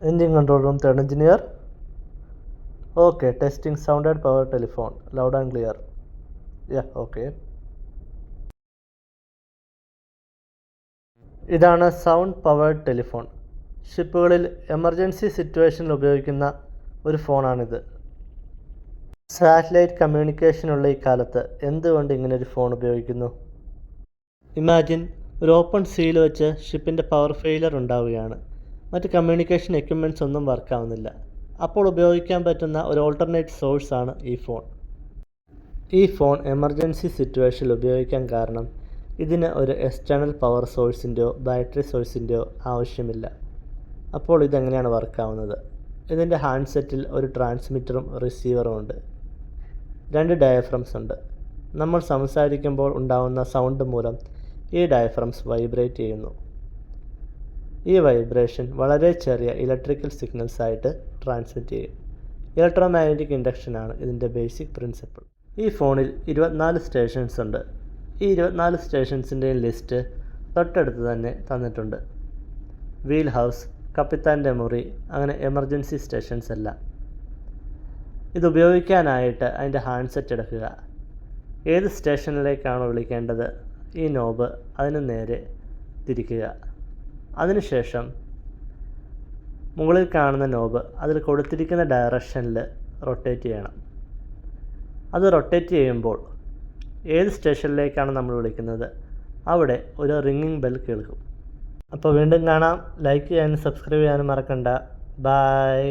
Engine control room, third engineer. Okay, testing sound and power telephone, loud and clear. Yeah, okay. ഇതാണ് sound powered telephone. ഷിപ്പുകളിൽ emergency സിറ്റുവേഷനിൽ ഉപയോഗിക്കുന്ന ഒരു ഫോണാണിത്. Satellite കമ്മ്യൂണിക്കേഷനുള്ള ഈ കാലത്ത് എന്തുകൊണ്ട് ഇങ്ങനൊരു ഫോൺ ഉപയോഗിക്കുന്നു? ഇമാജിൻ ഒരു ഓപ്പൺ സീയിൽ വെച്ച് ഷിപ്പിൻ്റെ പവർ ഫെയിലർ ഉണ്ടാവുകയാണ്. മറ്റ് കമ്മ്യൂണിക്കേഷൻ എക്യുപ്മെൻറ്റ്സ് ഒന്നും വർക്കാവുന്നില്ല. അപ്പോൾ ഉപയോഗിക്കാൻ പറ്റുന്ന ഒരു ഓൾട്ടർനേറ്റ് സോഴ്സാണ് ഈ ഫോൺ. ഈ ഫോൺ എമർജൻസി സിറ്റുവേഷനിൽ ഉപയോഗിക്കാൻ കാരണം ഇതിന് ഒരു എക്സ്റ്റേണൽ പവർ സോഴ്സിൻ്റെയോ ബാറ്ററി സോഴ്സിൻ്റെയോ ആവശ്യമില്ല. അപ്പോൾ ഇതെങ്ങനെയാണ് വർക്കാവുന്നത്? ഇതിൻ്റെ ഹാൻഡ്സെറ്റിൽ ഒരു ട്രാൻസ്മിറ്ററും റിസീവറും ഉണ്ട്. 2 ഡയഫ്രംസ് ഉണ്ട്. നമ്മൾ സംസാരിക്കുമ്പോൾ ഉണ്ടാകുന്ന സൗണ്ട് മൂലം ഈ ഡയഫ്രംസ് വൈബ്രേറ്റ് ചെയ്യുന്നു. ഈ വൈബ്രേഷൻ വളരെ ചെറിയ ഇലക്ട്രിക്കൽ സിഗ്നൽസ് ആയിട്ട് ട്രാൻസ്മിറ്റ് ചെയ്യും. ഇലക്ട്രോമാഗ്നറ്റിക് ഇൻഡക്ഷനാണ് ഇതിൻ്റെ ബേസിക് പ്രിൻസിപ്പിൾ. ഈ ഫോണിൽ 24 സ്റ്റേഷൻസ് ഉണ്ട്. ഈ 24 സ്റ്റേഷൻസിൻ്റെയും ലിസ്റ്റ് തൊട്ടടുത്ത് തന്നെ തന്നിട്ടുണ്ട്. വീൽ ഹൗസ്, കപ്പിത്താൻ്റെ മുറി, അങ്ങനെ എമർജൻസി സ്റ്റേഷൻസ് എല്ലാം. ഇത് ഉപയോഗിക്കാനായിട്ട് അതിൻ്റെ ഹാൻഡ്സെറ്റ് എടുക്കുക. ഏത് സ്റ്റേഷനിലേക്കാണോ വിളിക്കേണ്ടത് ഈ നോബ് അതിന് നേരെ തിരിക്കുക. അതിനുശേഷം മുകളിൽ കാണുന്ന നോബ് അതിൽ കൊടുത്തിരിക്കുന്ന ഡയറക്ഷനിൽ റൊട്ടേറ്റ് ചെയ്യണം. അത് റൊട്ടേറ്റ് ചെയ്യുമ്പോൾ ഏത് സ്റ്റേഷനിലേക്കാണ് നമ്മൾ വിളിക്കുന്നത് അവിടെ ഒരു റിങ്ങിങ് ബെൽ കേൾക്കും. അപ്പോൾ വീണ്ടും കാണാം. ലൈക്ക് ചെയ്യാനും സബ്സ്ക്രൈബ് ചെയ്യാനും മറക്കണ്ട. ബൈ.